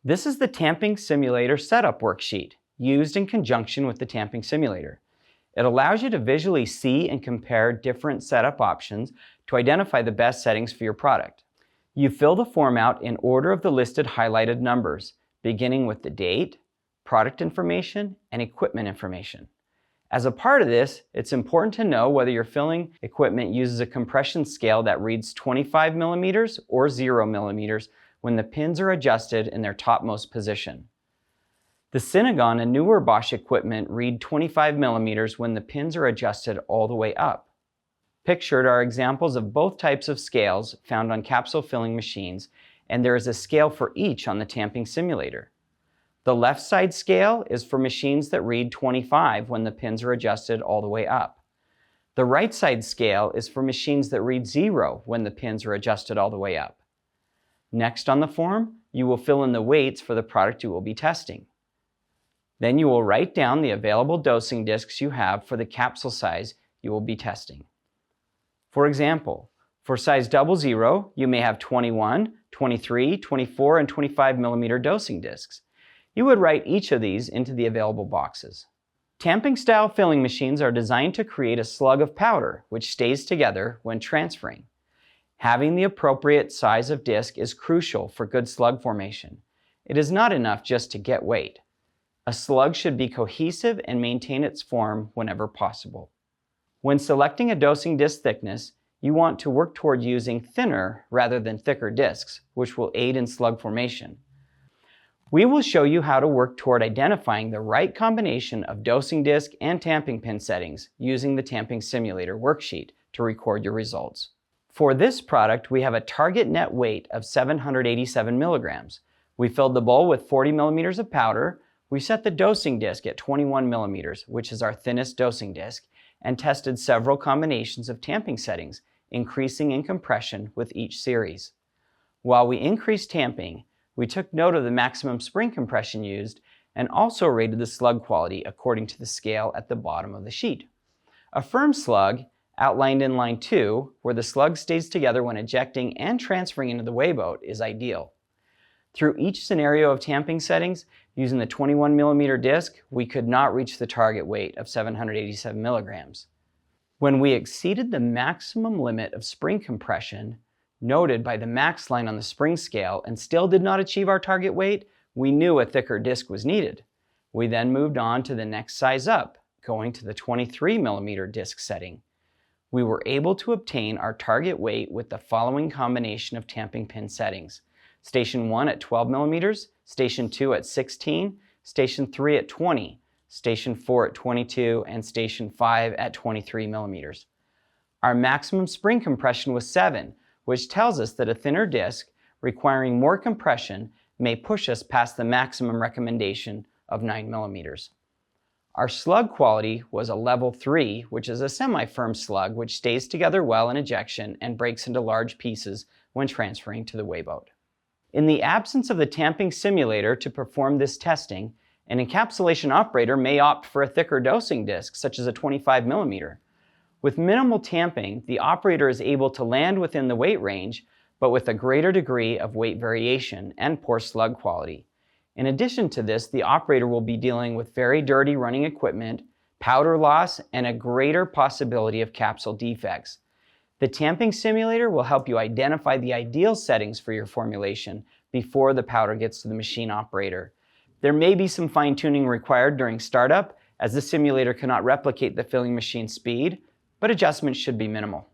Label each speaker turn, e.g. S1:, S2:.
S1: This is the Tamping Simulator Setup Worksheet, used in conjunction with the Tamping Simulator. It allows you to visually see and compare different setup options to identify the best settings for your product. You fill the form out in order of the listed highlighted numbers, beginning with the date, product information, and equipment information. As a part of this, it's important to know whether your filling equipment uses a compression scale that reads 25 millimeters or 0 millimeters when the pins are adjusted in their topmost position. The Synagon and newer Bosch equipment read 25 millimeters when the pins are adjusted all the way up. Pictured are examples of both types of scales found on capsule filling machines, and there is a scale for each on the Tamping Simulator. The left side scale is for machines that read 25 when the pins are adjusted all the way up. The right side scale is for machines that read 0 when the pins are adjusted all the way up. Next on the form, you will fill in the weights for the product you will be testing. Then you will write down the available dosing discs you have for the capsule size you will be testing. For example, for size 00, you may have 21, 23, 24, and 25 millimeter dosing discs. You would write each of these into the available boxes. Tamping style filling machines are designed to create a slug of powder which stays together when transferring. Having the appropriate size of disc is crucial for good slug formation. It is not enough just to get weight. A slug should be cohesive and maintain its form whenever possible. When selecting a dosing disc thickness, you want to work toward using thinner rather than thicker discs, which will aid in slug formation. We will show you how to work toward identifying the right combination of dosing disc and tamping pin settings using the Tamping Simulator worksheet to record your results. For this product, we have a target net weight of 787 milligrams. We filled the bowl with 40 millimeters of powder. We set the dosing disc at 21 millimeters, which is our thinnest dosing disc, and tested several combinations of tamping settings, increasing in compression with each series. While we increased tamping, we took note of the maximum spring compression used and also rated the slug quality according to the scale at the bottom of the sheet. A firm slug, outlined in line 2, where the slug stays together when ejecting and transferring into the weighboat, is ideal. Through each scenario of tamping settings, using the 21 millimeter disc, we could not reach the target weight of 787 milligrams. When we exceeded the maximum limit of spring compression, noted by the max line on the spring scale, and still did not achieve our target weight, we knew a thicker disc was needed. We then moved on to the next size up, going to the 23 millimeter disc setting. We were able to obtain our target weight with the following combination of tamping pin settings: Station 1 at 12 millimeters, Station 2 at 16, Station 3 at 20, Station 4 at 22, and Station 5 at 23 millimeters. Our maximum spring compression was 7, which tells us that a thinner disc requiring more compression may push us past the maximum recommendation of 9 millimeters. Our slug quality was a level 3, which is a semi-firm slug which stays together well in ejection and breaks into large pieces when transferring to the weighboat. In the absence of the Tamping Simulator to perform this testing, an encapsulation operator may opt for a thicker dosing disc, such as a 25 millimeter. With minimal tamping, the operator is able to land within the weight range, but with a greater degree of weight variation and poor slug quality. In addition to this, the operator will be dealing with very dirty running equipment, powder loss, and a greater possibility of capsule defects. The Tamping Simulator will help you identify the ideal settings for your formulation before the powder gets to the machine operator. There may be some fine-tuning required during startup, as the simulator cannot replicate the filling machine speed, but adjustments should be minimal.